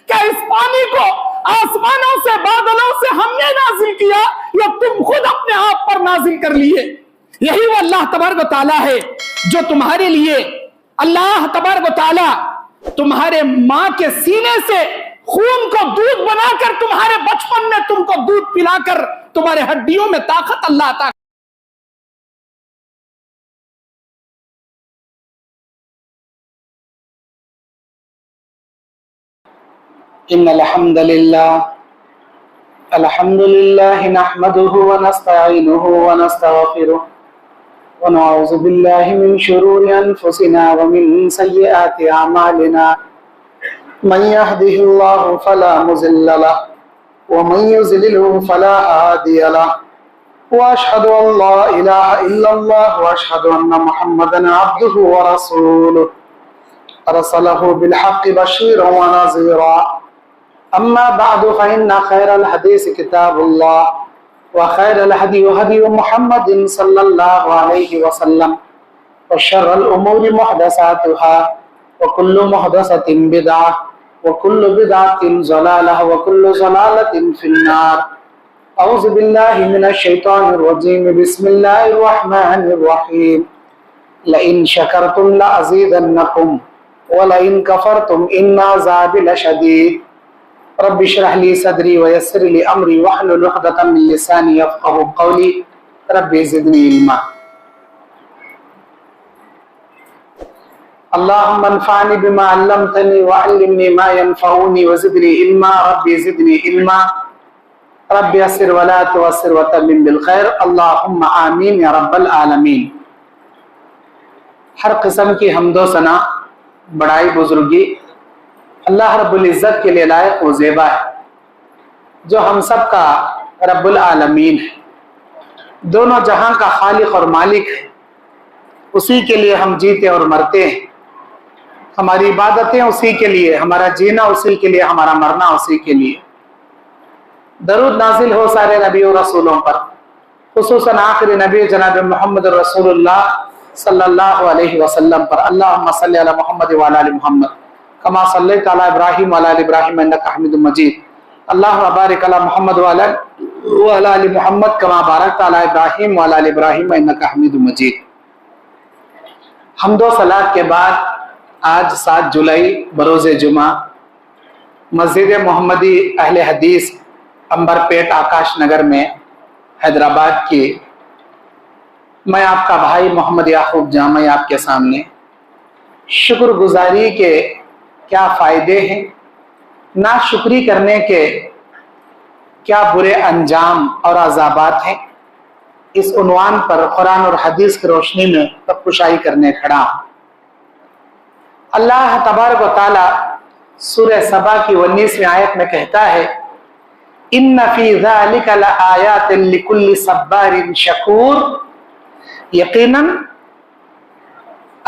کیا اس پانی کو آسمانوں سے بادلوں سے ہم نے نازل کیا یا تم خود اپنے آپ پر نازل کر لیے؟ یہی وہ اللہ تبارک و تعالیٰ ہے جو تمہارے لیے، اللہ تبارک و تعالیٰ تمہارے ماں کے سینے سے خون کو دودھ بنا کر تمہارے بچپن میں تم کو دودھ پلا کر تمہارے ہڈیوں میں طاقت اللہ عطا ان الحمد لله نحمده ونستعينه ونستغفره ونعوذ بالله من شرور انفسنا ومن سيئات اعمالنا من يهده الله فلا مضل له ومن يضلل فلا هادي له واشهد ان لا اله الا الله واشهد ان محمدا عبده ورسوله ارسله بالحق بشيرا ونذيرا اما بعد فان خير الحديث كتاب الله وخير الهدي هدي محمد صلى الله عليه وسلم وشر الامور محدثاتها وكل محدثة بدعة وكل بدعة ضلالة وكل ضلالة في النار اعوذ بالله من الشيطان الرجيم بسم الله الرحمن الرحيم لئن شكرتم لأزيدنكم ولئن كفرتم إن عذابي لشديد رب اشرح لي صدري ويسر لي امري واحلل عقدة من لساني يفقهوا قولي رب زدني علما اللهم انفعني بما علمتني وعلمني ما ينفعني وزدني علما رب زدني علما رب يسر ولا تعسر وتمم بالخير اللهم آمین یا رب العالمین۔ ہر قسم کی حمد و ثنا، بڑائی، بزرگی اللہ رب العزت کے لیے لائق و زیبا ہے، جو ہم سب کا رب العالمین ہے، دونوں جہاں کا خالق اور مالک ہے۔ اسی کے لیے ہم جیتے اور مرتے ہیں، ہماری عبادتیں اسی کے لیے، ہمارا جینا اسی کے لیے، ہمارا مرنا اسی کے لیے۔ درود نازل ہو سارے نبی و رسولوں پر، خصوصاً آخری نبی جناب محمد رسول اللہ صلی اللہ علیہ وسلم پر۔ اللہم صلی علی محمد وعلی آل محمد کما صلیت علی ابراہیم وعلی آل ابراہیم انک حمید مجید۔ اللہم بارک علی محمد وعلی آل محمد کما بارکت علی ابراہیم وعلی آل ابراہیم انک حمید مجید۔ حمد و صلاۃ کے بعد آج 7 جولائی بروز جمعہ مسجد محمدی اہل حدیث امبر پیٹ آکاش نگر میں حیدرآباد کی، میں آپ کا بھائی محمد یعقوب جامعی آپ کے سامنے شکر گزاری کے کیا فائدے ہیں، ناشکری کرنے کے کیا برے انجام اور عذابات ہیں، اس عنوان پر قرآن اور حدیث کی روشنی میں تفکشائی کرنے کھڑا ہوں۔ اللہ تبارک و تعالی سورہ سبا کی 19ویں آیت میں کہتا ہے ان فی ذلک لآیات لکل صبار شکور، یقیناً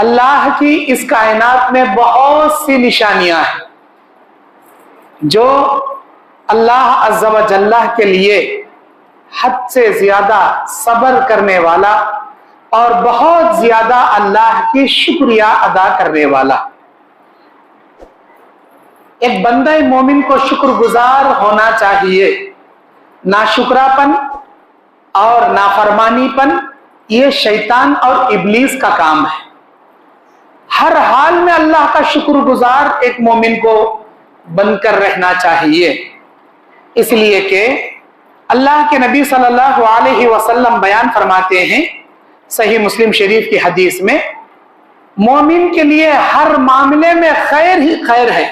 اللہ کی اس کائنات میں بہت سی نشانیاں ہیں جو اللہ عز و جل کے لیے حد سے زیادہ صبر کرنے والا اور بہت زیادہ اللہ کی شکریہ ادا کرنے والا۔ ایک بندہ مومن کو شکر گزار ہونا چاہیے۔ ناشکرا پن اور نافرمانی پن یہ شیطان اور ابلیس کا کام ہے۔ ہر حال میں اللہ کا شکر گزار ایک مومن کو بن کر رہنا چاہیے، اس لیے کہ اللہ کے نبی صلی اللہ علیہ وسلم بیان فرماتے ہیں صحیح مسلم شریف کی حدیث میں، مومن کے لیے ہر معاملے میں خیر ہی خیر ہے۔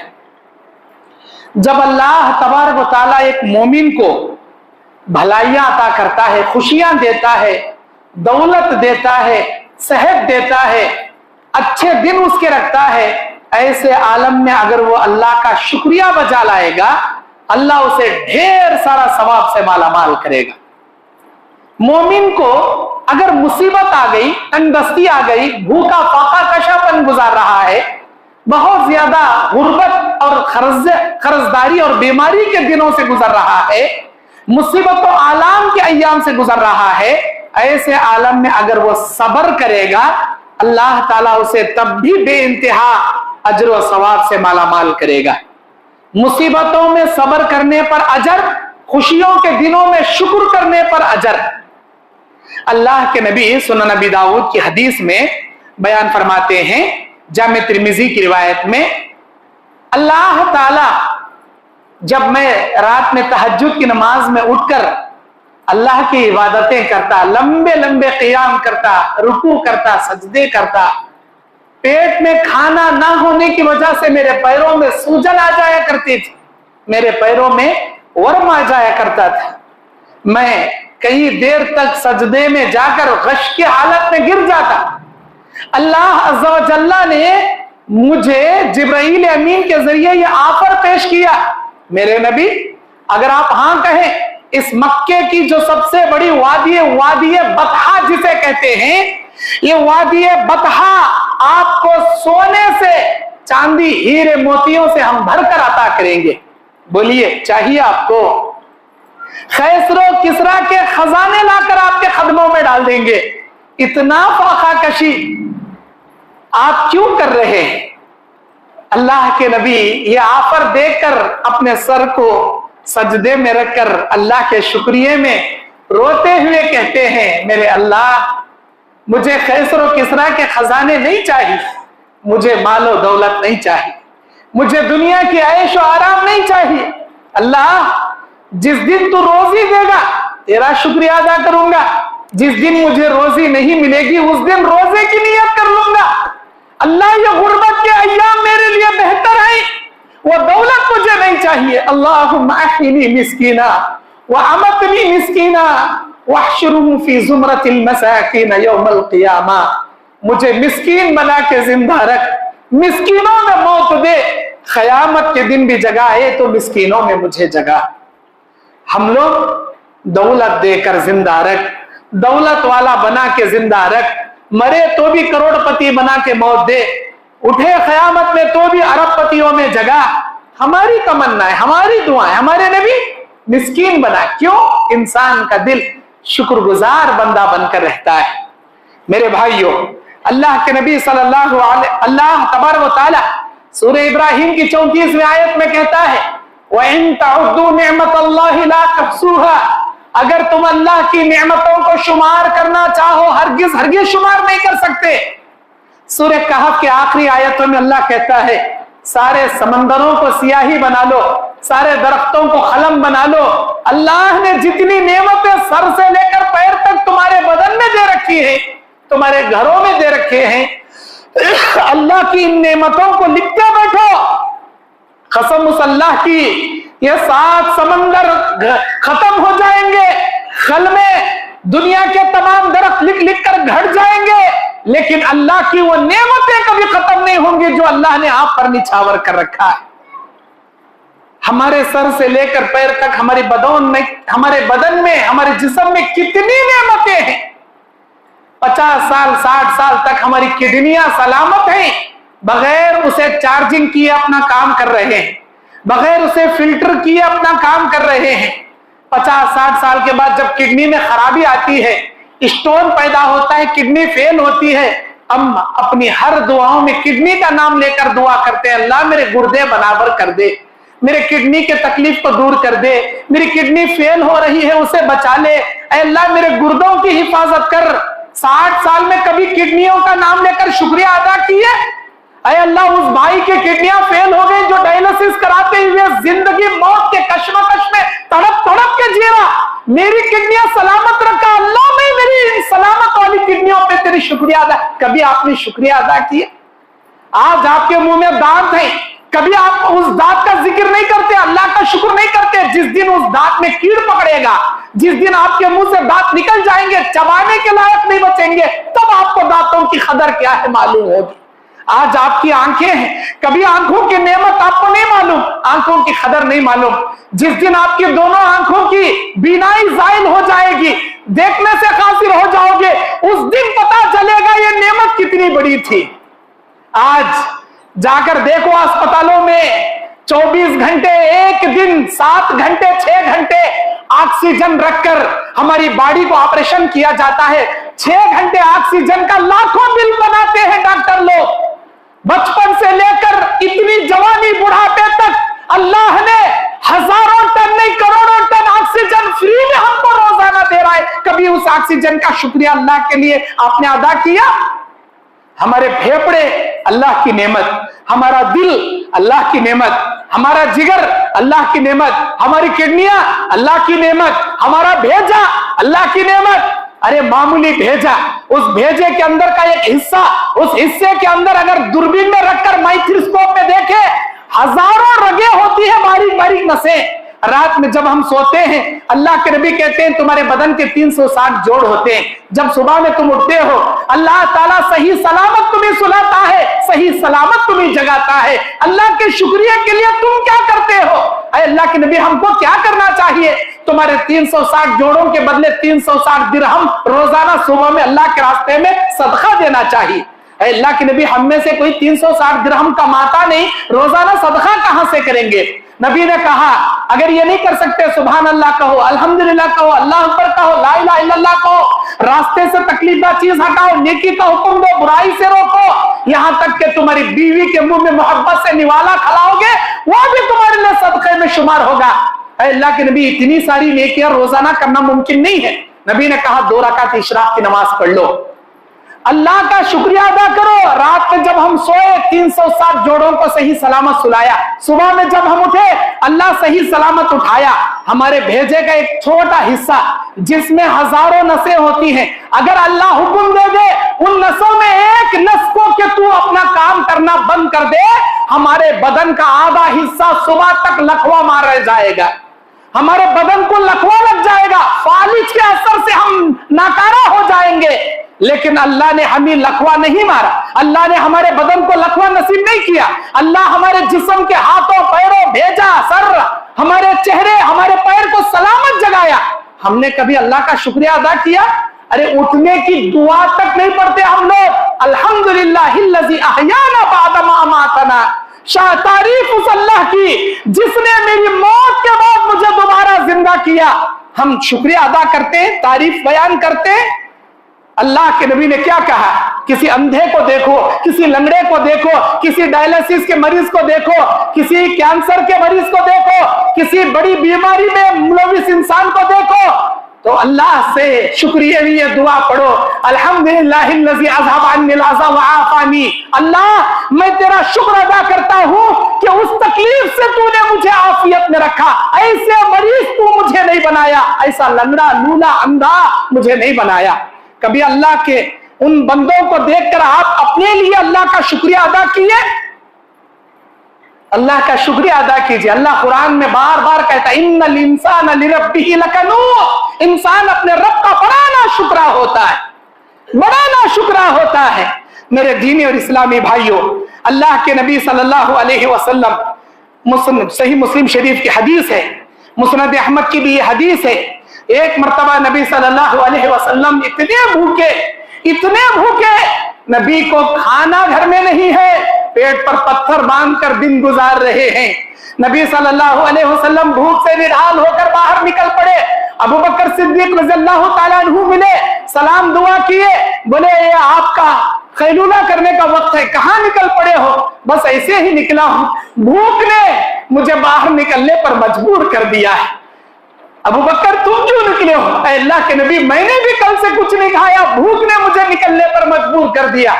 جب اللہ تبارک و تعالیٰ ایک مومن کو بھلائیاں عطا کرتا ہے، خوشیاں دیتا ہے، دولت دیتا ہے، صحت دیتا ہے، اچھے دن اس کے رکھتا ہے، ایسے عالم میں اگر وہ اللہ کا شکریہ بجا لائے گا، اللہ اسے ڈھیر سارا ثواب سے مالا مال کرے گا۔ مومن کو اگر مصیبت آ گئی، تنگ دستی آ گئی، بھوکا فاقہ کشا پن گزار رہا ہے، بہت زیادہ غربت اور قرضداری اور بیماری کے دنوں سے گزر رہا ہے، مصیبت و آلام کے ایام سے گزر رہا ہے، ایسے عالم میں اگر وہ صبر کرے گا، اللہ تعالیٰ اسے تب بھی بے انتہا اجر و ثواب سے مالا مال کرے گا۔ मुसीबतों में सब्र करने पर अजर, खुशियों के दिनों में शुक्र करने पर अजर। अल्लाह के नबी सुनन नबी दाऊद की हदीस में बयान फरमाते हैं, जामे तिर्मिजी की रिवायत में, अल्लाह ताला जब मैं रात में तहज्जुद की नमाज में उठकर अल्लाह की इबादतें करता, लंबे लंबे क़ियाम करता, रुकू करता, सजदे करता, पेट में खाना ना होने की वजह से मेरे पैरों में सूजन आ जाया करती थी, मेरे पैरों में वर्म आ जाया करता था, मैं कई देर तक सजदे में जाकर गश की हालत में गिर जाता। अल्लाह अज़्ज़ा व जल्ला ने मुझे जिब्राईल अमीन के जरिए यह ऑफर पेश किया, मेरे नबी अगर आप हाँ कहें, इस मक्के की जो सबसे बड़ी वादी बतहा जिसे कहते हैं, ये वादी बतहा आपको सोने से, चांदी, हीरे, मोतियों से हम भरकर अता करेंगे। बोलिए चाहिए आपको? खैसरो किसरा के खजाने लाकर आपके कदमों में डाल देंगे। इतना फाखा कशी आप क्यों कर रहे हैं? अल्लाह के नबी ये ऑफर देकर अपने सर को सजदे में रखकर अल्लाह के शुक्रिये में रोते हुए कहते हैं, मेरे अल्लाह मुझे खैसरो किसरा के खजाने नहीं चाहिए, मुझे मालो दौलत नहीं चाहिए, मुझे दुनिया की ऐश और आराम नहीं चाहिए। अल्लाह जिस दिन तू रोजी देगा तेरा शुक्रिया अदा करूंगा, जिस दिन मुझे रोजी नहीं मिलेगी उस दिन रोजे की नियत कर लूंगा। अल्लाह ये गुर्बत के अय्याम मेरे लिए बेहतर है, वो दौलत मुझे नहीं चाहिए। अल्लाहुम्मा अहयिनी मिस्कीना व अमतनी मिस्कीना वहशुरुहु फी ज़ुमरतिल मसाकीन यौमल क़ियामा। मुझे मिस्कीन बना के जिंदा रख, मिस्कीनों में मौत दे, क़यामत के दिन भी जगाए तो मिस्कीनों में मुझे जगा। हम लोग दौलत देकर जिंदा रख, दौलत वाला बना के जिंदा रख, मरे तो भी करोड़पति बना के मौत दे, उठे क़यामत में तो भी अरबपतियों में जगा। हमारी तमन्ना है, हमारी दुआ है, हमारे नबी मिस्कीन बना। क्यों? इंसान का दिल शुक्रगुजार बंदा बनकर रहता है। मेरे भाइयों, अल्लाह के नबी सल्लल्लाहु अलैहि अल्लाह तबारक व तआला सूरह इब्राहिम की 34वें आयत में कहता है, व इन तउद्दू निअमतल्लाहि ला तुहसूहा। अगर तुम अल्लाह की नेमतों को शुमार करना चाहो हरगिज हरगिज शुमार नहीं कर सकते। सूरह कहफ के आखिरी आयतों में अल्लाह कहता है, सारे समंदरों को सियाही बना लो, सारे दरख्तों को कलम बना लो। अल्लाह ने जितनी नेमतें सर से लेकर पैर तक तुम्हारे बदन में दे रखी है, तुम्हारे घरों में दे रखे हैं, अल्लाह की इन नेमतों को लिखते बैठो। कसम उस अल्लाह की, ये 7 समंदर खत्म हो जाएंगे, खल में दुनिया के तमाम दरख्त लिख लिख कर घट जाएंगे, लेकिन अल्लाह की वो नेमतें कभी खत्म नहीं होंगी जो अल्लाह ने आप पर निछावर कर रखा है। हमारे सर से लेकर पैर तक हमारे बदन में, हमारे जिस्म में कितनी नेमतें हैं। 50 साल 60 साल तक हमारी किडनियां सलामत हैं, बगैर उसे चार्जिंग किए अपना काम कर रहे हैं, बगैर उसे फिल्टर किए अपना काम कर रहे हैं। 50-60 साल के बाद जब किडनी में खराबी आती है, स्टोन पैदा होता है, किडनी फेल होती है, हम अपनी हर दुआओं में किडनी का नाम लेकर दुआ करते हैं, अल्लाह मेरे गुर्दे बराबर कर दे, मेरे किडनी के तकलीफ को दूर कर दे, मेरी किडनी फेल हो रही है उसे बचा ले, ऐ अल्लाह मेरे गुर्दों की हिफाजत कर। 60 साल में कभी किडनियों का नाम लेकर शुक्रिया अदा किए? ऐ अल्लाह उस भाई की किडनियां फेल हो गई जो डायलिसिस कराते हुए जिंदगी मौत के कश्मकश में तड़प तड़प के जी रहा, मेरी किडनियां सलामत रखा। अल्लाह मैं मेरी सलामत वाली किडनियों पे तेरी शुक्रिया अदा। कभी आपने शुक्रिया अदा किया? आज आपके मुंह में दांत है, कभी आप उस दांत का जिक्र नहीं करते, अल्लाह का शुक्र नहीं करते। जिस दिन उस दांत में कीड़ पकड़ेगा, जिस दिन आपके मुंह से दांत निकल जाएंगे, चबाने के लायक नहीं बचेंगे, तब आपको दांतों की कदर क्या है मालूम होगी। आज आपकी आंखें हैं, कभी आंखों की नेमत आपको नहीं मालूम, आंखों की कदर नहीं मालूम। जिस दिन आपकी दोनों आंखों की बीनाई जायल हो जाएगी, देखने से कासिर हो जाओगे, उस दिन पता चलेगा ये नेमत कितनी बड़ी थी। आज जाकर देखो अस्पतालों में 24 घंटे, एक दिन 7 घंटे 6 घंटे ऑक्सीजन रखकर हमारी बॉडी को ऑपरेशन किया जाता है। 6 घंटे ऑक्सीजन का लाखों बिल बनाते हैं डॉक्टर लोग। बचपन से लेकर इतनी जवानी बुढ़ापे तक अल्लाह ने हजारों टन नहीं करोड़ों टन ऑक्सीजन फ्री में हमको रोजाना दे रहा है, कभी उस ऑक्सीजन का शुक्रिया अल्लाह के लिए आपने अदा किया? हमारे फेफड़े अल्लाह की नेमत, हमारा दिल अल्लाह की नेमत, हमारा जिगर अल्लाह की नेमत, हमारी किडनियां अल्लाह की नेमत, हमारा भेजा अल्लाह की नेमत। अरे मामूली भेजा, उस भेजे के अंदर का एक हिस्सा, उस हिस्से के अंदर अगर दूरबीन में रखकर माइक्रोस्कोप में देखे, हजारों रगे होती है, बारीक बारीक नसें। रात में जब हम सोते हैं, अल्लाह के नबी कहते हैं तुम्हारे बदन के 360 जोड़ होते हैं। जब सुबह में तुम उठते हो, अल्लाह ताला सही सलामत तुम्हें सुलाता है, सही सलामत तुम्हें जगाता है। अल्लाह के शुक्रिया के लिए तुम क्या करते हो? अरे अल्लाह के नबी हमको क्या करना चाहिए? तुम्हारे 360 जोड़ों के बदले 360 दिरहम रोजाना सुबह में अल्लाह के रास्ते में सदका देना चाहिए। अल्लाह के नबी हम में से कोई 360 दिरहम कमाता नहीं, रोजाना सदका कहां से करेंगे? नबी ने कहा अगर ये नहीं कर सकते, सुभान अल्लाह कहो, अल्हम्दुलिल्लाह कहो, अल्लाह अकबर कहो, ला इलाहा इल्लल्लाह कहो, रास्ते से तकलीफदार चीज हटाओ, नेकी का हुक्म दो, बुराई से रोको, यहां तक कि तुम्हारी बीवी के मुंह में मोहब्बत से निवाला खिलाओगे, वो भी तुम्हारे लिए सदक़े में शुमार होगा। अल्लाह के नबी इतनी सारी नेकियां रोजाना करना मुमकिन नहीं है। नबी ने कहा 2 रकात इशराक की नमाज पढ़ लो, अल्लाह का शुक्रिया अदा करो। रात में जब हम सोए 360 जोड़ों को सही सलामत सुलाया, सुबह में जब हम उठे अल्लाह सही सलामत उठाया। हमारे भेजे का एक छोटा हिस्सा जिसमें हजारों नसें होती हैं, अगर अल्लाह हुक्म दे दे उन नसों में एक नस को कि तू अपना काम करना बंद कर दे, हमारे बदन का आधा हिस्सा सुबह तक लकवा मार रह जाएगा, हमारे बदन को लकवा लग जाएगा, फालिज के असर से हम नाकारा हो जाएंगे। लेकिन अल्लाह ने हमें लकवा नहीं मारा, अल्लाह ने हमारे बदन को लकवा नसीब नहीं किया। अल्लाह हमारे जिस्म के हाथों पैरों, भेजा, सर, हमारे चेहरे, हमारे पैर को सलामत जगाया। हमने कभी अल्लाह का शुक्रिया अदा किया? अरे उठने की दुआ तक नहीं पढ़ते हम लोग। अल्हम्दुलिल्लाहिल्लज़ी अहयाना बअदा मा अमातना, शाह तारीफ उस अल्लाह की जिसने मेरी मौत के बाद मुझे दोबारा जिंदा किया। हम शुक्रिया अदा करते हैं, तारीफ बयान करते हैं। अल्लाह के नबी ने क्या कहा? किसी अंधे को देखो, किसी लंगड़े को देखो, किसी डायलिसिस के मरीज को देखो, किसी कैंसर के मरीज को देखो, किसी बड़ी बीमारी में मुलविस इंसान को देखो, तो अल्लाह से शुक्रिया ये दुआ पढ़ो, अल्हम्दुलिल्लाहिल्लज़ी अज़हब अन्निल अज़ा व आफ़ानी। अल्लाह मैं तेरा शुक्र अदा करता हूं कि उस तकलीफ से तूने मुझे आफियत में रखा, ऐसे मरीज तू मुझे नहीं बनाया, ऐसा लंगड़ा लूला अंधा मुझे नहीं बनाया। कभी अल्लाह के उन बंदों को देखकर आप अपने लिए अल्लाह का शुक्रिया अदा किए? अल्लाह का शुक्रिया अदा कीजिए। अल्लाह कुरान में बार बार कहता है इन्नल इंसान लिरब्बिही लकनूद, इंसान अपने रब का बड़ा नाशुक्रा होता है, बड़ा नाशुक्रा होता है। मेरे दीनी और इस्लामी भाइयों, अल्लाह के नबी सल्लल्लाहु अलैहि वसल्लम, सही मुस्लिम शरीफ की हदीस है, मुस्नद अहमद की भी ये हदीस है। एक मर्तबा नबी सल्लल्लाहु अलैहि वसल्लम इतने भूखे, नबी को खाना घर में नहीं है, पेट पर पत्थर बांधकर दिन गुजार रहे हैं। नबी सल्लल्लाहु अलैहि वसल्लम भूख से निढाल होकर बाहर निकल पड़े। अबू बकर सिद्दीक रज़ियल्लाहु ताला अन्हु मिले, सलाम दुआ किए, बोले ये आपका खैलूला करने का वक्त है, कहाँ निकल पड़े हो? बस ऐसे ही निकला हूं, भूख ने मुझे बाहर निकलने पर मजबूर कर दिया है। अबू बकर तुम क्यों निकले हो? अल्लाह के नबी मैंने भी कल से कुछ नहीं खाया, भूख ने मुझे निकलने पर मजबूर कर दिया।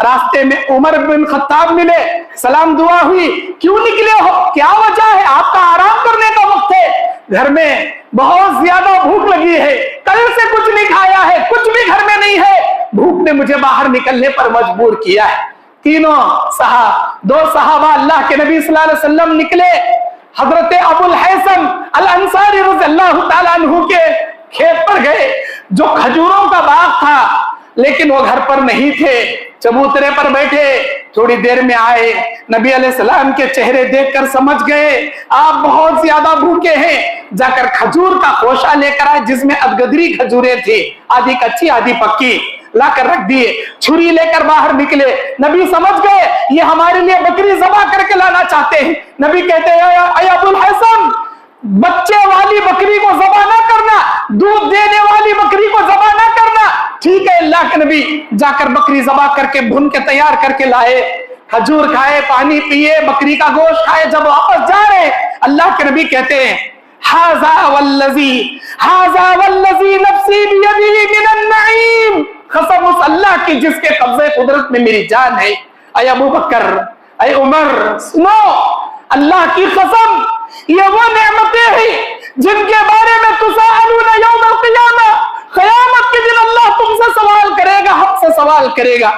रास्ते में उमर बिन खत्ताब मिले, सलाम दुआ हुई, क्यों निकले हो, क्या वजह है? आपका आराम करने का वक्त है, घर में बहुत ज्यादा भूख लगी है, कल से कुछ नहीं खाया है, कुछ भी घर में नहीं है, भूख ने मुझे बाहर निकलने पर मजबूर किया है। दो सहाबा अल्लाह के नबी सल्लल्लाहु अलैहि वसल्लम निकले। हजरत अबुल हैसम अल अंसारी रज़ियल्लाहु ताला अन्हु के खेत पर गए, जो खजूरों का बाग था, लेकिन वो घर पर नहीं थे, चबूतरे पर बैठे। थोड़ी देर में आए, नबी अलैहिस्सलाम के चेहरे देखकर समझ गए आप बहुत ज्यादा भूखे हैं। जाकर खजूर का खोशा लेकर आए जिसमें अदगदरी खजूरें थी, आधी कच्ची आधी पक्की, लाकर रख दिए। छुरी लेकर बाहर निकले, नबी समझ गए ये हमारे लिए बकरी ज़बह करके लाना चाहते हैं। नबी कहते हैं अबुल हैसम, बच्चे वाली बकरी को ज़बह ना करना, दूध देने वाली बकरी को ज़बह ना करना। ठीक है, अल्लाह के नबी जाकर बकरी ज़बह करके भून के तैयार करके लाए। खजूर खाए, पानी पिए, बकरी का गोश्त खाए, जब वापस जा रहे अल्लाह के नबी कहते हैं हाजा वल्लजी नफ्सी बियदिही मिनन नईम, कसम उस अल्लाह की जिसके कब्जे कुदरत में मेरी जान है। ऐ अबू बकर, ऐ उमर, सुनो, अल्लाह की कसम, ये वो नेमतें हैं जिनके बारे में तुसअलूना यौमल क़ियामा, क़यामत के दिन अल्लाह तुमसे सवाल करेगा, हमसे सवाल करेगा।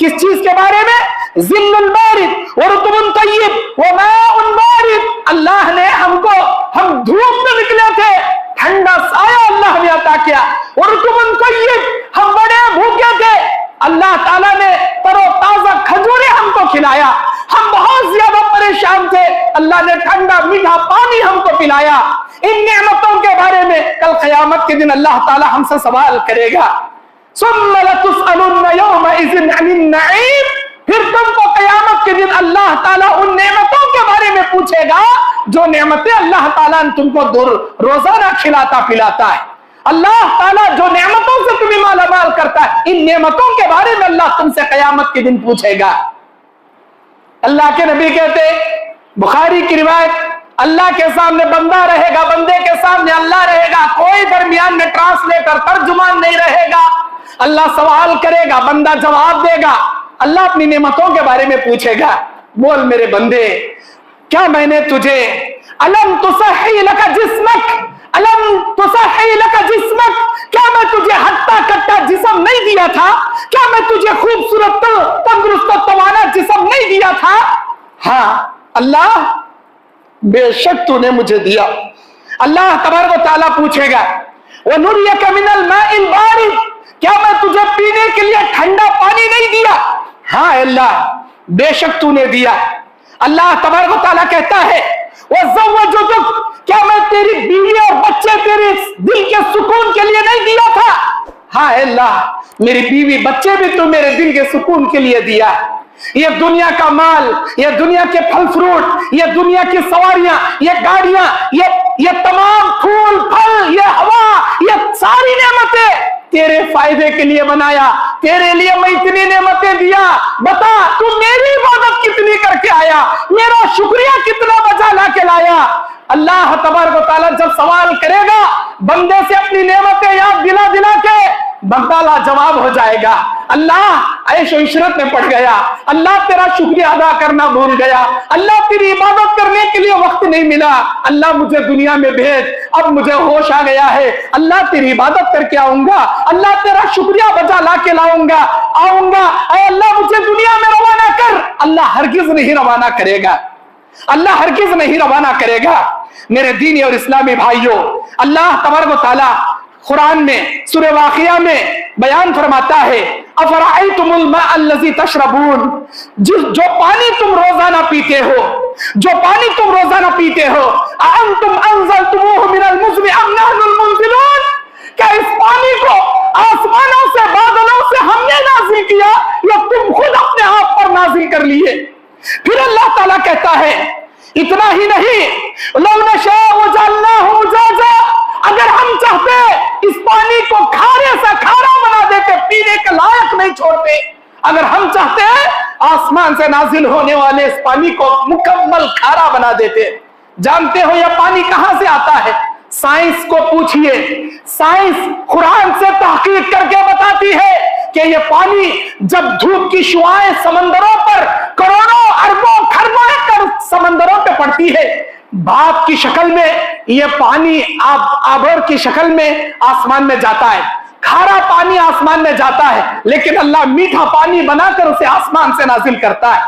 किस चीज के बारे में? ज़िल्लुल बारिद व रुतबुन तय्यिब व माउन बारिद, अल्लाह ने हमको, हम धूप में निकले थे, ठंडा साया अल्लाह ने अता किया, और रुतबुन तय्यिब, हम बड़े भूखे थे, अल्लाह ताला ने तरोताजा खजूरें हमको खिलाया, हम बहुत ज्यादा परेशान थे, अल्लाह ने ठंडा मीठा पानी हमको पिलाया। इन नेमतों के बारे में कल क़यामत के दिन अल्लाह ताला हमसे सवाल करेगा। सुम्मा लतुसअलुन्ना यौमइज़िन अनिन नईम, फिर तुमको क़यामत के दिन अल्लाह ताला उन नेमतों के बारे में पूछेगा जो नेमतें अल्लाह ताला ने तुमको रोजाना खिलाता पिलाता है। अल्लाह ताला जो नेमतों से तुम्हें मालामाल करता है, इन नेमतों के बारे में अल्लाह तुमसे क़यामत के दिन पूछेगा। अल्लाह के नबी कहते, बुखारी की रिवायत, अल्लाह के सामने बंदा रहेगा, बंदे के सामने अल्लाह रहेगा, कोई दरमियान में ट्रांसलेटर तर्जुमान नहीं रहेगा। अल्लाह सवाल करेगा, बंदा जवाब देगा, अल्लाह अपनी नेमतों के बारे में पूछेगा, बोल मेरे बंदे, क्या मैंने तुझे अलम तुसही लका जिस्मक, अलम तुसही लका जिस्मक, क्या मैं तुझे हट्टा कट्टा जिस्म नहीं दिया था? क्या मैं तुझे खूबसूरत तंदुरुस्त तवाना जिस्म नहीं दिया था? हाँ अल्लाह, बेशक तूने मुझे दिया। अल्लाह तबारक व तआला पूछेगा, व नुरियका मिनल माइल बारिद, क्या मैं तुझे पीने के लिए ठंडा पानी नहीं दिया? हाँ अल्लाह, बेशक तूने दिया। अल्लाह तबारक व तआला कहता है, वज़व्वजुक, क्या मैं तेरी बीवी और बच्चे तेरे दिल के सुकून के लिए नहीं दिया था? हाँ अल्लाह, मेरी बीवी बच्चे भी तू मेरे दिल के सुकून के लिए दिया। ये दुनिया का माल, ये दुनिया के फल फ्रूट, ये दुनिया की सवारियां, ये गाड़ियां, ये तमाम फूल फल, ये हवा, ये सारी नेमतें तेरे फायदे के लिए बनाया, तेरे लिए मैं इतनी नेमतें दिया। बता तू मेरी इबादत कितनी करके आया, मेरा शुक्रिया कितना बजा ला के लाया। अल्लाह तबारक व तआला जब सवाल करेगा बंदे से अपनी नेमतें याद दिला दिला के, बंदा लाजवाब हो जाएगा। अल्लाह ऐशो इशरत में पड़ गया, अल्लाह तेरा शुक्रिया अदा करना भूल गया, अल्लाह तेरी इबादत करने के लिए वक्त नहीं मिला, अल्लाह मुझे दुनिया में भेज, अब मुझे होश आ गया है, अल्लाह तेरी इबादत करके आऊंगा, अल्लाह तेरा शुक्रिया बजा ला के लाऊंगा, आऊंगा, अल्लाह मुझे दुनिया में रवाना कर। अल्लाह हरगिज नहीं रवाना करेगा, अल्लाह हरगिज नहीं रवाना करेगा। मेरे दीनी और इस्लामी भाइयों, अल्लाह तबारक व तआला कुरान में सूरह वाक़िया में बयान फरमाता है, अफ़रअयतुमुल माअ अल्लज़ी तशरबून, जो पानी तुम रोजाना पीते हो, जो पानी तुम रोजाना पीते हो, अअंतुम अंज़लतुमूहु मिनल मुज़्नि अम नहनुल मुनज़िलून, क्या इस पानी को आसमानों से बादलों से हमने नाज़िल किया या तुम खुद अपने आप पर नाज़िल कर लिए? फिर अल्लाह ताला कहता है, इतना ही नहीं, लौ नशाअ वजअलनाहु उजाजा, अगर हम चाहते इस पानी को खारे से खारा बना देते, पीने के लायक नहीं छोड़ते। अगर हम चाहते आसमान से नाजिल होने वाले इस पानी को मुकम्मल खारा बना देते। जानते हो यह पानी कहां से आता है? साइंस को पूछिए, साइंस कुरान से तहकीक करके बताती है कि यह पानी जब धूप की शुआएं समंदरों पर करोड़ों अरबों खरबों एकड़ समंदरों पे पड़ती है, भाप की शक्ल में यह पानी आभर की शक्ल में आसमान में जाता है, खारा पानी आसमान में जाता है, लेकिन अल्लाह मीठा पानी बनाकर उसे आसमान से नाजिल करता है,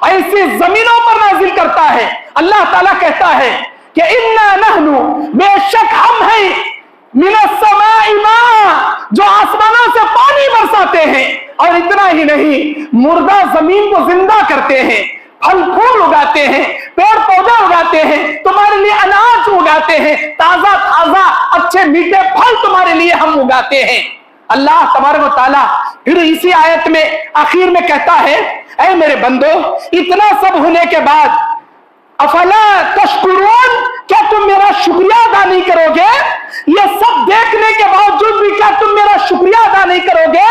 ऐसी जमीनों पर नाजिल करता है। अल्लाह ताला कहता है कि इन्ना नहनु, बेशक हम हैं, मिनस समाई मा, जो आसमानों से पानी बरसाते हैं, और इतना ही नहीं, मुर्दा जमीन को जिंदा करते हैं, फल फूल उगाते हैं, पेड़ पौधे उगाते हैं, तुम्हारे लिए अनाज उगाते हैं, ताजा ताजा अच्छे मीठे फल तुम्हारे लिए हम उगाते हैं। अल्लाह तबारक व तआला फिर इसी आयत में आखिर में कहता है, ऐ मेरे बंदो, इतना सब होने के बाद अफला तशकुरून, क्या तुम मेरा शुक्रिया अदा नहीं करोगे? ये सब देखने के बावजूद भी क्या तुम मेरा शुक्रिया अदा नहीं करोगे?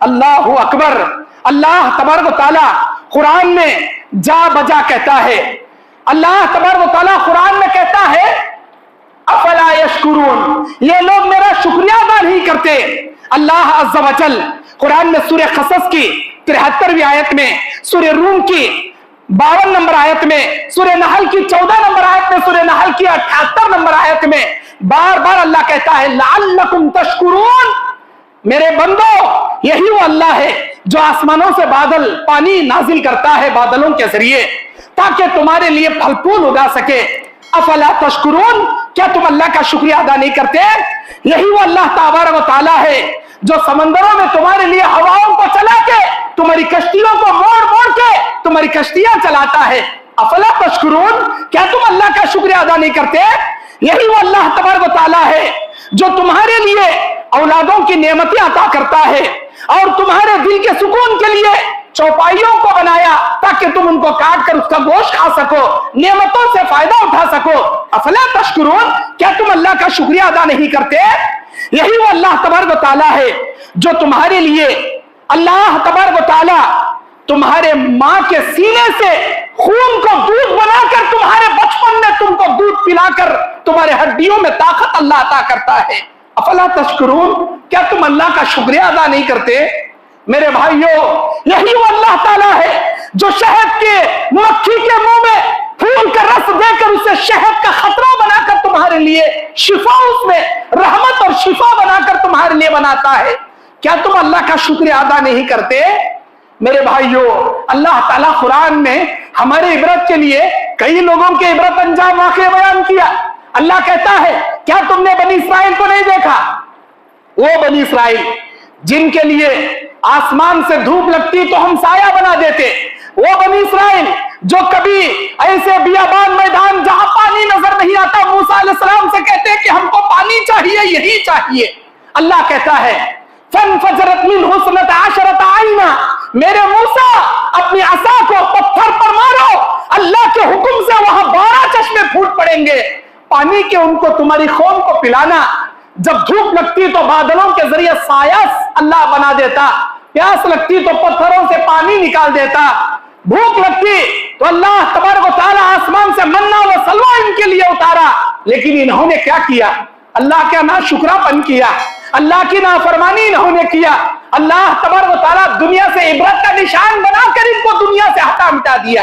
अल्लाहु अकबर। अल्लाह तबारक व तआला कुरान में जा बजा कहता है, अल्लाह तबारक व तआला कुरान में कहता है अफला यशकुरून, ये लोग मेरा शुक्रिया अदा नहीं करते। अल्लाह अज़्ज़ा व जल कुरान में सूरह क़सस की 73वीं आयत में, सूरह रूम की 52 नंबर आयत में, सूरह नहल की 14 नंबर आयत में, सूरह नहल की 78 नंबर आयत में बार बार अल्लाह कहता है लअल्लकुम तशकुरून, मेरे बंदो यही वो अल्लाह है जो आसमानों से बादल पानी नाजिल करता है बादलों के जरिए ताकि तुम्हारे लिए फल फूल उगा सके। अफला तशकुरून, क्या तुम अल्लाह का शुक्रिया अदा नहीं करते? यही वो अल्लाह तबारक व तआला है जो समंदरों में तुम्हारे लिए हवाओं को चला के तुम्हारी कश्तियों को मोड़ मोड़ के तुम्हारी कश्तियां चलाता है। अफला तशकुरून, क्या तुम अल्लाह का शुक्रिया अदा नहीं करते? यही वो अल्लाह तबारक व तआला है जो तुम्हारे लिए औलादों की नेमतें अता करता है और तुम्हारे दिल के सुकून के लिए चौपाइयों को बनाया ताकि तुम उनको काट कर उसका गोश्त खा सको, नेमतों से फायदा उठा सको। अफला तशकुरून, क्या तुम अल्लाह का शुक्रिया अदा नहीं करते? यही वो अल्लाह तबारक व तआला है जो तुम्हारे लिए, अल्लाह तबारक व तआला तुम्हारे माँ के सीने से खून को दूध बनाकर तुम्हारे बचपन में तुमको दूध पिलाकर तुम्हारे हड्डियों में ताकत अल्लाह अता करता है। अफला तशकुरून, क्या तुम अल्लाह का शुक्रिया अदा नहीं करते? मेरे भाइयों, यही वो अल्लाह ताला है जो शहद के मक्खी के मुंह में फूल का रस देकर उसे शहद का खतरा बनाकर तुम्हारे लिए शिफा, उसमें रहमत और शिफा बनाकर तुम्हारे लिए बनाता है। क्या तुम अल्लाह का शुक्रिया अदा नहीं करते? मेरे भाइयों, अल्लाह ताला कुरान में हमारे इबरत के लिए कई लोगों के इबरत अंजाम वाक़या बयान किया। अल्लाह कहता है, क्या तुमने बनी इस्राइल को नहीं देखा? वो बनी इस्राइल जिनके लिए आसमान से धूप लगती तो हम साया बना देते, वो बनी इस्राइल जो कभी ऐसे बियाबान मैदान जहां पानी नजर नहीं आता मूसा अलैहिस्सलाम से कहते कि हमको पानी चाहिए, यही चाहिए। अल्लाह कहता है फनफजरत मिन्हु हुस्नता अशरत आइना, मेरे मूसा अपनी असा को पत्थर पर मारो, अल्लाह के हुक्म से वहां 12 चश्मे फूट पड़ेंगे। पानी के उनको तुम्हारी कौम को पिलाना। जब धूप लगती तो बादलों के जरिए साया अल्लाह बना देता, प्यास लगती तो पत्थरों से पानी निकाल देता, भूख लगती तो अल्लाह तबारक व तआला आसमान से मन्ना व सलवा इनके लिए उतारा। लेकिन इन्होंने क्या किया? अल्लाह का नाशुक्रापन किया, अल्लाह की नाफरमानी इन्होंने किया। अल्लाह तबारक व तआला दुनिया से इबरत का निशान बनाकर इनको दुनिया से हटा मिटा दिया।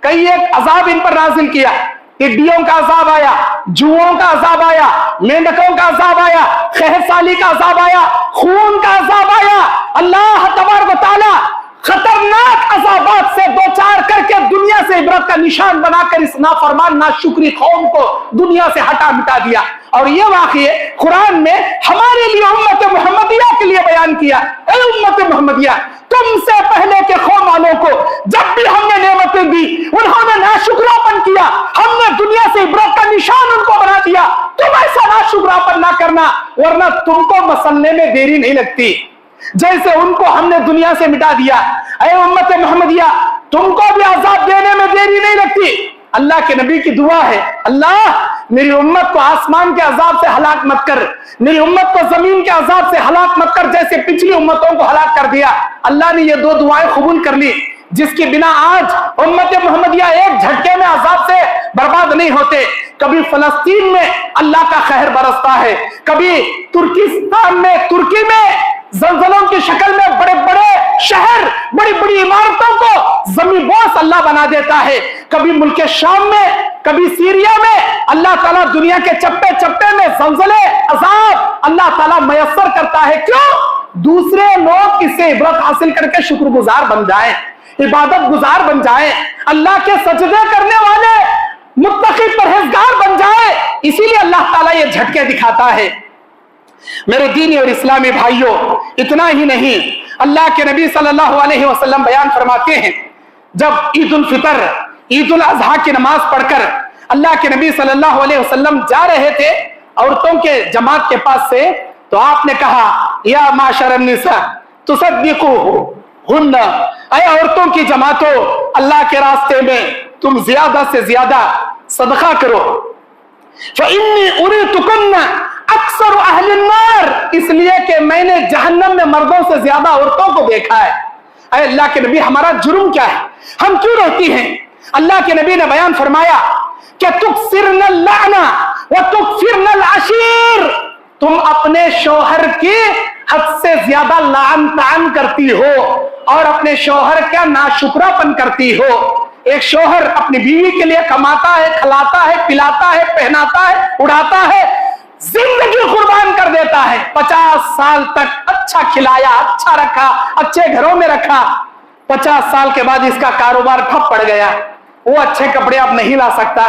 कई एक अजाब इन पर नाजिल किया, टिड्डियों का अजाब आया, जुओं का अजाब आया, मेंढकों का अजाब आया, खहसाली का अजाब आया, खून का अजाब आया। अल्लाह तबारक व तआला खतरनाक अजाबात से दो चार करके दुनिया से इबरत का निशान बनाकर इस नाफरमान नाशुक्री कौम को दुनिया से हटा मिटा दिया। और ये वाक़या कुरान में हमारे लिए उम्मत मोहम्मदिया के लिए बयान किया। ऐ उम्मत मोहम्मदिया, तुमसे पहले के कौम वालों को जब भी हमने नेमतें दी उन्होंने नाशुक्रापन किया, हमने दुनिया से इबरत का निशान उनको बना दिया। तुम ऐसा नाशुक्रापन ना करना वरना तुमको मसलने में देरी नहीं लगती जैसे उनको हमने दुनिया से मिटा दिया। ऐ उम्मत मोहम्मदिया, तुमको भी अजाब देने में देरी नहीं लगती। अल्लाह के नबी की दुआ है, अल्लाह मेरी उम्मत को आसमान के अजाब से हलाक मत कर, मेरी उम्मत को जमीन के अजाब से हलाक मत कर जैसे पिछली उम्मतों को हलाक कर दिया। अल्लाह ने ये दो दुआएं कबूल कर ली जिसके बिना आज उम्मत मोहम्मदिया एक झटके में अजाब से बर्बाद नहीं होते। कभी फलस्तीन में अल्लाह का कहर बरसता है, कभी तुर्किस्तान में, तुर्की में जलजलों की शक्ल में बड़े बड़े शहर, बड़ी बड़ी इमारतों को जमीन बोस अल्लाह बना देता है। कभी मुल्क शाम में, कभी सीरिया में अल्लाह ताला दुनिया के चप्पे चप्पे में जलजले अजाब अल्लाह ताला मयस्सर करता है। क्यों? दूसरे लोग इससे इबरत हासिल करके शुक्रगुजार बन जाएं, इबादत गुजार बन जाएं, अल्लाह के सजदे करने वाले मुत्तकी परहेजगार बन जाए। इसीलिए अल्लाह ताला ये झटके दिखाता है। मेरे दीनी और इस्लामी भाइयों, इतना ही नहीं, अल्लाह के नबी सल्लल्लाहु अलैहि वसल्लम बयान फरमाते हैं, जब ईद उल फितर, ईद उल अजहा की नमाज पढ़कर अल्लाह के नबी सल्लल्लाहु अलैहि वसल्लम जा रहे थे औरतों के जमात के पास से, तो आपने कहा या माशरन निसा तुसद्दिकू हुन्ना, ऐ औरतों की जमातों, अल्लाह के रास्ते में तुम ज्यादा से ज्यादा सदका करो। फइन्नी उरीतुकुन्ना अक्सर अहलिन नार, इसलिए कि मैंने जहन्नम में मर्दों से ज्यादा औरतों को देखा है। अरे अल्लाह के नबी, हमारा जुर्म क्या है, हम क्यों रोती हैं? अल्लाह के नबी ने बयान फरमाया कि तुक्सिरनल लाना व तुक्फिरनल अशीर, तुम अपने शौहर की हद से ज्यादा लान तान करती हो और अपने शौहर का नाशुक्रापन करती हो। एक शौहर अपनी बीवी के लिए कमाता है, खिलाता है, पिलाता है, पहनाता है, उड़ाता है, जिंदगी कुर्बान कर देता है, 50 साल तक अच्छा खिलाया, अच्छा रखा, अच्छे घरों में रखा, 50 साल के बाद इसका कारोबार ठप पड़ गया, वो अच्छे कपड़े अब नहीं ला सकता,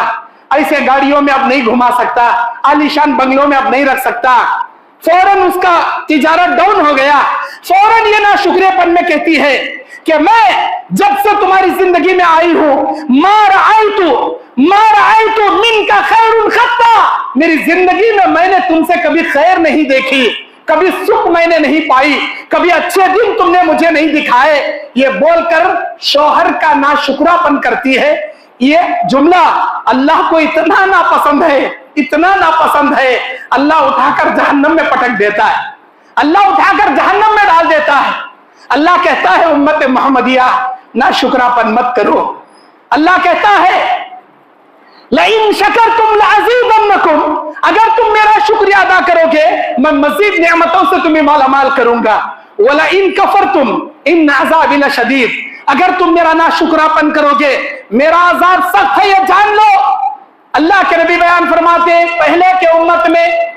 ऐसे गाड़ियों में अब नहीं घुमा सकता, आलीशान बंगलों में अब नहीं रख सकता, फौरन उसका तिजारत डाउन हो गया, फौरन ये नाशुक्रियापन में कहती है कि मैं जब से तुम्हारी जिंदगी में आई हूं, मार आई तो मिन का खैरुन खत्ता, मेरी जिंदगी में मैंने तुमसे कभी खैर नहीं देखी, कभी सुख मैंने नहीं पाई, कभी अच्छे दिन तुमने मुझे नहीं दिखाए। ये बोलकर शौहर का नाशुक्रापन करती है। ये जुमला अल्लाह को इतना नापसंद है, इतना नापसंद है, अल्लाह उठाकर जहन्नम में पटक देता है, अल्लाह उठाकर जहन्नम में डाल देता है। अल्लाह कहता है उम्मत मोहम्मदिया नाशुक्रापन मत करो। अल्लाह कहता है लइन शकरतुम लअज़ीदन्नकुम, अगर तुम मेरा शुक्रिया अदा करोगे मैं मजीद नेमतों से तुम्हें मालामाल करूंगा। वलइन कफरतुम इन अज़ाबी लशदीद, अगर तुम मेरा नाशुक्रापन करोगे मेरा अज़ाब सख्त है, ये जान लो। अल्लाह के नबी बयान फरमाते हैं पहले के उम्मत में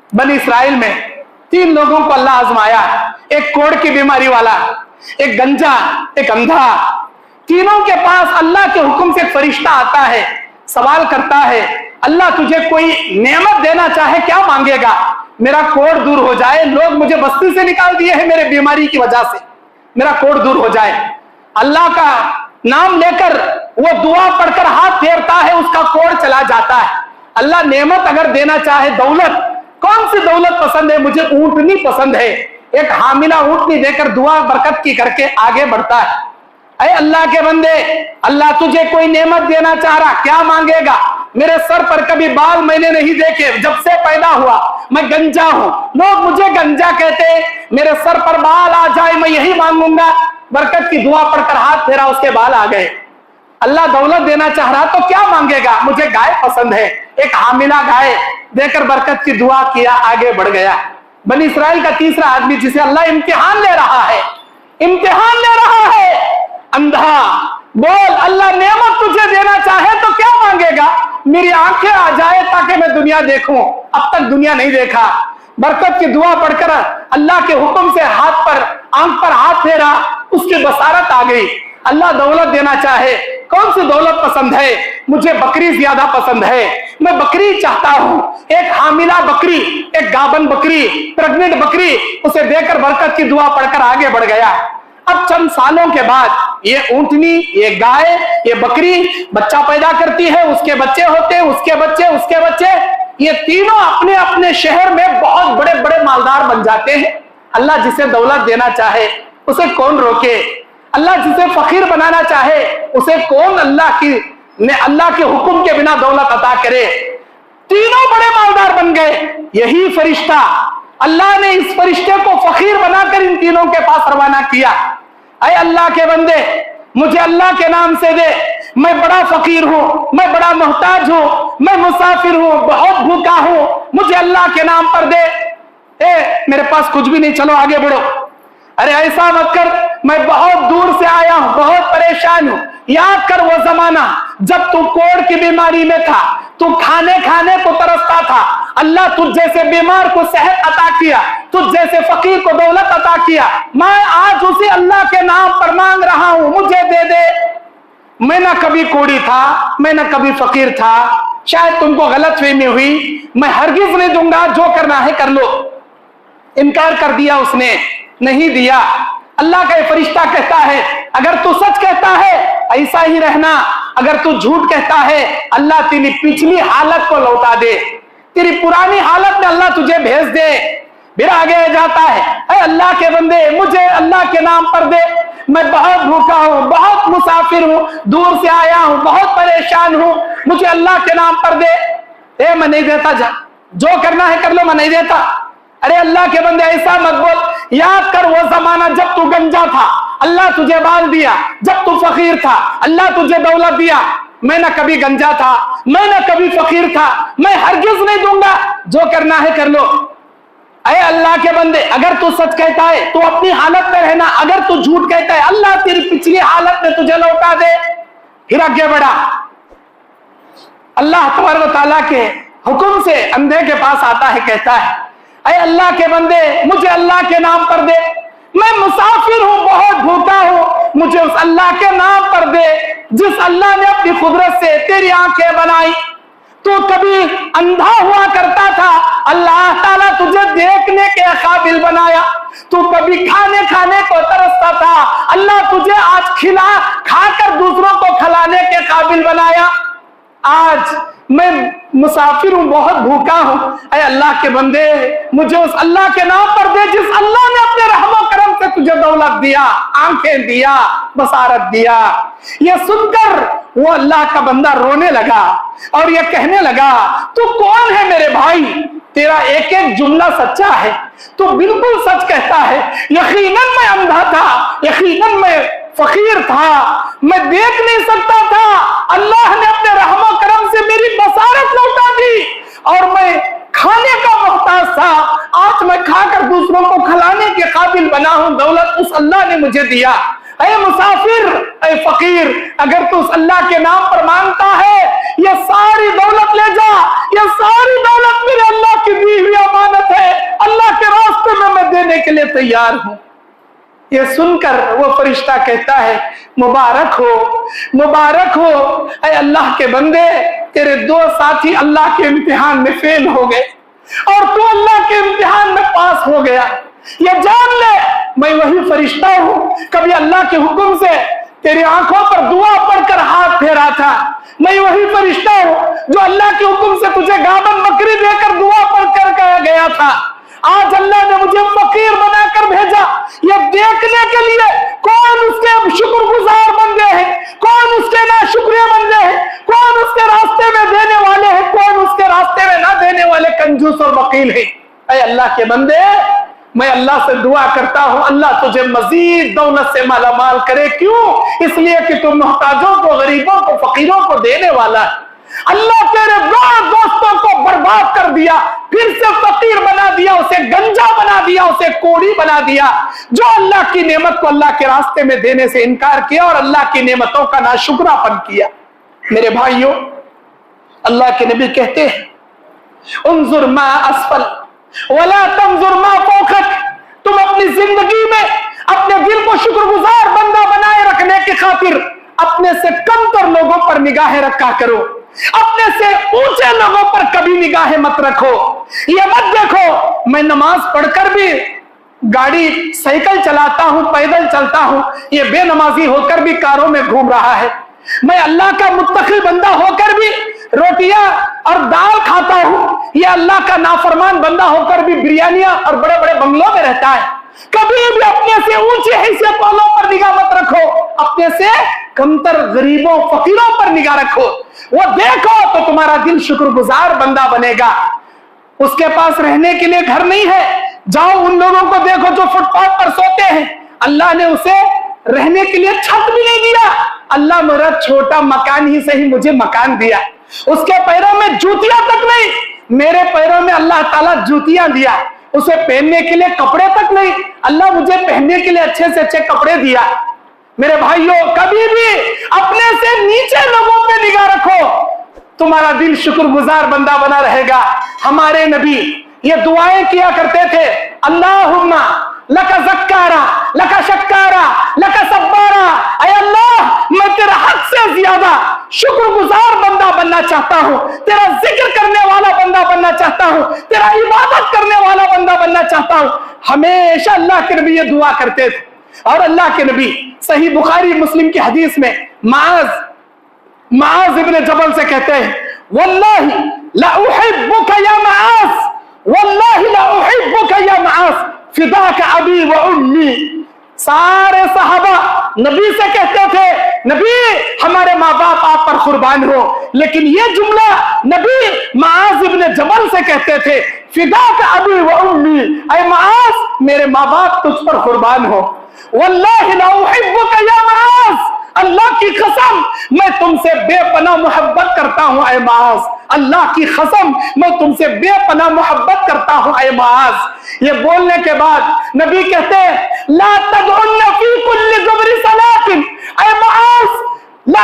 बनी इस्राइल में 3 लोगों को अल्लाह आजमाया, एक कोढ़ की बीमारी वाला, एक गंजा, एक अंधा। तीनों के पास अल्लाह के हुक्म से एक फरिश्ता आता है, सवाल करता है अल्लाह तुझे कोई नेमत देना चाहे क्या मांगेगा? मेरा कोढ़ दूर हो जाए, लोग मुझे बस्ती से निकाल दिए हैं मेरे बीमारी की वजह से, मेरा कोढ़ दूर हो जाए। अल्लाह का नाम लेकर वो दुआ पढ़कर हाथ फेरता है, उसका कोढ़ चला जाता है। अल्लाह नेमत अगर देना चाहे, दौलत, कौन सी दौलत पसंद है? मुझे ऊंटनी पसंद है। एक हामिला ऊंटनी देकर दुआ बरकत की करके आगे बढ़ता है। अरे अल्लाह के बंदे, अल्लाह तुझे कोई नेमत देना चाह रहा, क्या मांगेगा? मेरे सर पर कभी बाल मैंने नहीं देखे, जब से पैदा हुआ मैं गंजा हूं, लोग मुझे गंजा कहते, मेरे सर पर बाल आ जाए मैं यही मांगूंगा। बरकत की दुआ पढ़कर हाथ फेरा, उसके बाल आ गए। अल्लाह दौलत देना चाह रहा तो क्या मांगेगा? मुझे गाय पसंद है, एक हामिला गाय देकर बरकत की दुआ किया, आगे बढ़ गया। बनी इस्राइल का तीसरा आदमी जिसे अल्लाह इम्तिहान ले रहा है, इम्तिहान ले रहा है, अंधा। बोल अल्लाह नेमत तुझे देना चाहे तो क्या मांगेगा? मेरी आंखें आ जाए ताकि मैं दुनिया देखूं, अब तक दुनिया नहीं देखा। बरकत की दुआ पढ़कर अल्लाह के हुक्म से हाथ पर, आंख पर हाथ फेरा, उसकी बसारत आ गई। अल्लाह दौलत देना चाहे, कौन सी दौलत पसंद है? मुझे बकरी ज्यादा पसंद है, मैं बकरी चाहता हूं, एक हामिला बकरी, एक गाबन बकरी, प्रेग्नेंट बकरी, उसे देकर बरकत की दुआ पढ़कर आगे बढ़ गया। अब चंद सालों के बाद ये ऊंटनी, ये गाय, ये बकरी बच्चा पैदा करती है, उसके बच्चे होते हैं, उसके बच्चे, उसके बच्चे, ये तीनों अपने अपने शहर में बहुत बड़े बड़े मालदार बन जाते हैं। अल्लाह जिसे दौलत देना चाहे उसे कौन रोके? अल्लाह जिसे फकीर बनाना चाहे उसे कौन अल्लाह के हुक्म के बिना दौलत अता करे? तीनों बड़े मालदार बन गए। यही फरिश्ता, अल्लाह ने इस फरिश्ते को फकीर बनाकर इन तीनों के पास रवाना किया। अरे अल्लाह के बंदे, मुझे अल्लाह के नाम से दे, मैं बड़ा फकीर हूं, मैं बड़ा मोहताज हूं, मैं मुसाफिर हूं, बहुत भूखा हूं, मुझे अल्लाह के नाम पर दे। मेरे पास कुछ भी नहीं, चलो आगे बढ़ो। अरे ऐसा मत कर, मैं बहुत दूर से आया हूं, बहुत परेशान हूं। याद कर वो जमाना जब तू कोढ़ की बीमारी में था, तू खाने को तरसता था, अल्लाह तुझ जैसे बीमार को सेहत अता किया, तुझ जैसे फकीर को दौलत अता किया। मैं आज उसी अल्लाह के नाम पर मांग रहा हूं, मुझे दे दे। मैं ना कभी कोढ़ी था, मैं ना कभी फकीर था, शायद तुमको गलतफहमी हुई, मैं हरगिज नहीं दूंगा, जो करना है कर लो। इनकार कर दिया उसने, नहीं दिया। अल्लाह का फरिश्ता कहता है अगर तू सच कहता है ऐसा ही रहना, अगर तू झूठ कहता है अल्लाह तेरी पिछली हालत को लौटा दे, तेरी पुरानी हालत में अल्लाह तुझे भेज दे। फिर आगे जाता है, ऐ अल्लाह के बंदे, मुझे अल्लाह के नाम पर दे, मैं बहुत भूखा हूं, बहुत मुसाफिर हूं, दूर से आया हूं, बहुत परेशान हूं, मुझे अल्लाह के नाम पर दे। मैं नहीं देता, जा जो करना है कर लो, मैं नहीं देता। अरे अल्लाह के बंदे ऐसा मत बोल। याद कर वो जमाना जब तू गंजा था, अल्लाह तुझे बाल दिया, जब तू फकीर था अल्लाह तुझे दौलत दिया। मैं ना कभी गंजा था, मैं ना कभी फकीर था, मैं हरगिज नहीं दूंगा, जो करना है कर लो। अरे अल्लाह के बंदे, अगर तू सच कहता है तो अपनी हालत में रहना, अगर तू झूठ कहता है अल्लाह तेरी पिछली हालत में तुझे लौटा दे। फिर आगे बढ़ा, अल्लाह तबारक व तआला के हुक्म से अंधे के पास आता है, कहता है अरे अल्लाह के बंदे मुझे अल्लाह के नाम पर दे, मैं मुसाफिर हूं, बहुत भूखा हूं, मुझे उस अल्लाह के नाम पर दे जिस अल्लाह ने अपनी कुदरत से तेरी आंखें बनाई। तू कभी अंधा हुआ करता था, अल्लाह ताला तुझे देखने के काबिल बनाया। तू कभी खाने को तरसता था, अल्लाह तुझे आज खाकर दूसरों को खिलाने के काबिल बनाया। आज मैं मुसाफिर हूं, बहुत भूखा हूं, ऐ अल्लाह के बंदे मुझे उस अल्लाह के नाम पर दे जिस अल्लाह ने अपने रहमो करम से तुझे दौलत दिया, आंखें दिया, बसारत दिया। ये सुनकर वो अल्लाह का बंदा रोने लगा और ये कहने लगा, तू कौन है मेरे भाई? तेरा एक एक जुमला सच्चा है, तू बिल्कुल सच कहता है। यकीनन मैं अंधा था, यकीनन मैं फकीर था, मैं देख नहीं सकता था, अल्लाह ने अपने रहमो करम से मेरी बसारत लौटा दी और मैं खाने का मोहताज था, आज मैं खाकर दूसरों को खिलाने के काबिल बना हूं, दौलत उस अल्लाह ने मुझे दिया। ऐ मुसाफिर, ऐ फकीर, अगर तू उस अल्लाह के नाम पर मांगता है, ये सारी दौलत ले जा, ये सारी दौलत मेरे अल्लाह की दी हुई अमानत है, अल्लाह के रास्ते में मैं देने के लिए तैयार हूं। ये सुनकर वो फरिश्ता कहता है, मुबारक हो, मुबारक हो, ऐ अल्लाह के बंदे, तेरे दो साथी अल्लाह के इम्तिहान में फेल हो गए और तू अल्लाह के इम्तिहान में पास हो गया। ये जान ले, मैं वही फरिश्ता हूं, कभी अल्लाह के हुक्म से तेरी आंखों पर दुआ पढ़कर हाथ फेरा था। मैं वही फरिश्ता हूं जो अल्लाह के हुक्म से तुझे गाबन बकरी देकर दुआ पढ़कर गया था। आज अल्लाह ने मुझे फकीर बनाकर भेजा, ये देखने के लिए कौन उसके शुक्रगुजार बंदे हैं, कौन उसके नाशुक्रिया बंदे हैं, कौन उसके रास्ते में देने वाले हैं, कौन उसके रास्ते में ना देने वाले कंजूस और वकील हैं। ऐ अल्लाह के बंदे, मैं अल्लाह से दुआ करता हूं, अल्लाह तुझे मजीद दौलत से मालामाल करे। क्यों? इसलिए कि तुम मोहताजों को, गरीबों को, फकीरों को देने वाला है। अल्लाह तेरे दोस्तों को बर्बाद कर दिया, फिर से फकीर बना दिया, उसे गंजा बना दिया, उसे कोड़ी बना दिया, जो अल्लाह की नेमत को अल्लाह के रास्ते में देने से इनकार किया और अल्लाह की नेमतों का नाशुक्रापन किया। मेरे भाइयों, अल्लाह के नबी कहते हैं, उन्जुर मा अस्फल वला तंजुर मा फौकक। तुम अपनी जिंदगी में अपने दिल को शुक्रगुजार बंदा बनाए रखने की खातिर अपने से कमतर लोगों पर निगाहें रखा करो, अपने से ऊंचे लोगों पर कभी निगाहें मत रखो। ये मत देखो मैं नमाज पढ़कर भी, गाड़ी साइकिल चलाता हूं, पैदल चलता हूं, ये बेनमाजी होकर भी कारों में घूम रहा है। मैं अल्लाह का मुत्तकी बंदा होकर भी रोटियां और दाल खाता हूं, ये अल्लाह का नाफरमान बंदा होकर भी बिरयानियां और बड़े बड़े बंगलों में रहता है। कभी भी अपने से ऊंचे हैसियत वालों पर निगाह मत रखो, अपने से कमतर गरीबों फकीरों पर निगाह रखो। वो देखो तो तुम्हारा दिल शुक्रगुजार बंदा बनेगा। उसके पास रहने के लिए घर नहीं है, जाओ उन लोगों को देखो जो फुटपाथ पर सोते हैं, अल्लाह ने उसे रहने के लिए छत भी नहीं दिया, अल्लाह मेरा छोटा मकान ही सही मुझे मकान दिया। उसके पैरों में जूतियां तक नहीं, मेरे पैरों में अल्लाह ताला जूतियां दिया। उसे पहनने के लिए कपड़े तक नहीं, अल्लाह मुझे पहनने के लिए अच्छे से अच्छे कपड़े दिया। मेरे भाइयों, कभी भी अपने से नीचे लोगों पे निगाह रखो, तुम्हारा दिल शुक्रगुजार बंदा बना रहेगा। हमारे नबी ये दुआएं किया करते थे, अल्लाहुम्मा लका ज़क्कारा, लका शक्कारा, लका सब्बारा। ऐ अल्लाह, मैं तेरा हद से ज्यादा शुक्रगुजार बंदा बनना चाहता हूं, तेरा जिक्र करने वाला बंदा बनना चाहता हूं, तेरा इबादत करने वाला बंदा बनना चाहता हूं। हमेशा अल्लाह के नबी ये दुआ करते थे। और अल्लाह के नबी सही बुखारी मुस्लिम की हदीस में मुआज़ इब्न जबल से कहते हैं, वल्लाही ला उहिब्बुका या मुआज़, वल्लाही ला उहिब्बुका या मुआज़, फिदाका अबी व उम्मी। सारे सहाबा नबी से कहते थे, नबी हमारे माँ बाप आप पर कुर्बान हो, लेकिन ये जुमला नबी मुआज़ इब्न जबल से कहते थे, फिदाका अबी व उम्मी, ऐ मुआज़ मेरे माँ बाप तुझ पर कुर्बान हो। वल्लाहि ला उहिब्बुका या मुआज़, अल्लाह की कसम मैं तुमसे बेपनाह मोहब्बत करता हूं ऐ मुआज़, अल्लाह की कसम मैं तुमसे बेपनाह मोहब्बत करता हूं ऐ मुआज़। ये बोलने के बाद नबी कहते हैं ला तदउन्ना फी कुल्ली ज़ुबरी सलातिन, ऐ मुआज़ ला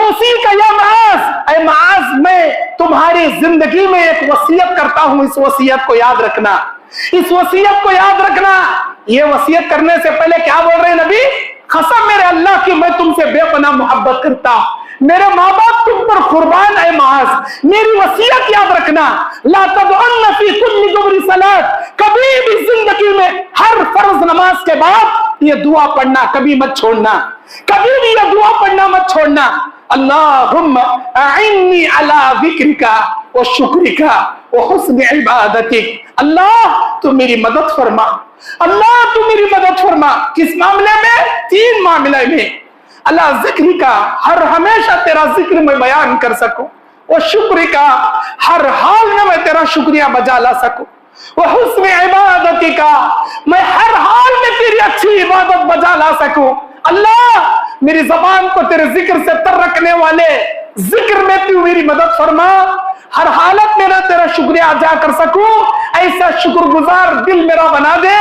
उसीका या मुआज़, ऐ मुआज़ मैं तुम्हारी जिंदगी में एक वसीयत करता हूं, इस वसीयत को याद रखना, इस वसीयत को याद रखना। ये वसीयत करने से पहले क्या बोल रहे हैं नबी? कसम मेरे अल्लाह की मैं तुमसे बेपनाह मोहब्बत करता हूं, मेरे माँ बाप तुम पर कुर्बान है मुआज़, मेरी वसीयत याद रखना। ला तदउन्ना फी कुल्ली ज़ुबरी सलात, कभी भी जिंदगी में हर फर्ज नमाज के बाद ये दुआ पढ़ना कभी मत छोड़ना, कभी भी ये दुआ पढ़ना मत छोड़ना। अल्लाहुम्मा अइन्नी अला ज़िक्रिका व शुक्रिका व हुस्न इबादतिक, अल्लाह तू मेरी मदद फरमा, अल्लाह तू मेरी मदद फरमा। किस मामले में? 3 मामले में। अल्लाह जिक्र का, हर हमेशा तेरा जिक्र मैं बयान कर सकूं, वो शुक्र का, हर हाल में मैं तेरा शुक्रिया बजा ला सकूं, वो हुस्न इबादती का, मैं हर हाल में तेरी अच्छी इबादत बजा ला सकूं। अल्लाह मेरी जबान को तेरे जिक्र से तर रखने वाले जिक्र में तू मेरी मदद फरमा, हर हालत में मैं तेरा शुक्रिया अदा कर सकूं, ऐसा शुक्रगुजार दिल मेरा बना दे,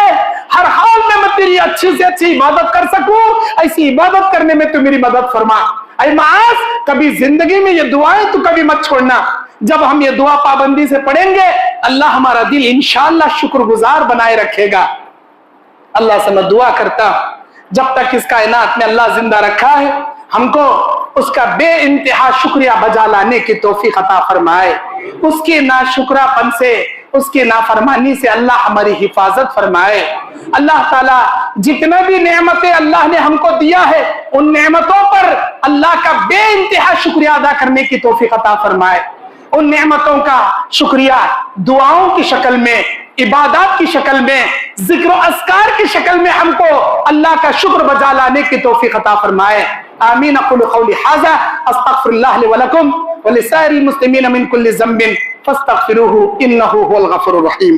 हर हाल में मैं तेरी अच्छी से अच्छी इबादत कर सकूं, ऐसी इबादत करने में तू मेरी मदद फरमा। ऐ मुआज़ कभी जिंदगी में ये दुआएं तू कभी मत छोड़ना। जब हम ये दुआ पाबंदी से पढ़ेंगे अल्लाह हमारा दिल इंशाअल्लाह शुक्रगुजार बनाए रखेगा। अल्लाह से मैं दुआ करता जब तक इस कायनात में अल्लाह जिंदा रखा है हमको उसका बेइंतहा शुक्रिया बजा लाने की तौफीक अता फरमाए, उसके नाशुक्रापन से, उसकी नाफरमानी से अल्लाह हमारी हिफाजत फरमाए। अल्लाह ताला जितना भी नेमतें अल्लाह ने हमको दिया है उन नेमतों पर अल्लाह का बेइंतहा शुक्रिया अदा करने की तौफीक अता फरमाए। उन नेमतों का शुक्रिया दुआओं की शक्ल में, इबादत की शक्ल में, जिक्र अस्कार की शक्ल में हमको अल्लाह का शुक्र बजा लाने की तौफीक अता फरमाए। आमीन। अक़ूलु क़ौली हाज़ा अस्तग़फ़िरुल्लाह ली व लकुम व लिसाइरिल मुस्लिमीन मिन कुल्लि ज़ंबिन फ़स्तग़फ़िरूहु इन्नहु हुवल गफ़ूरुर रहीम।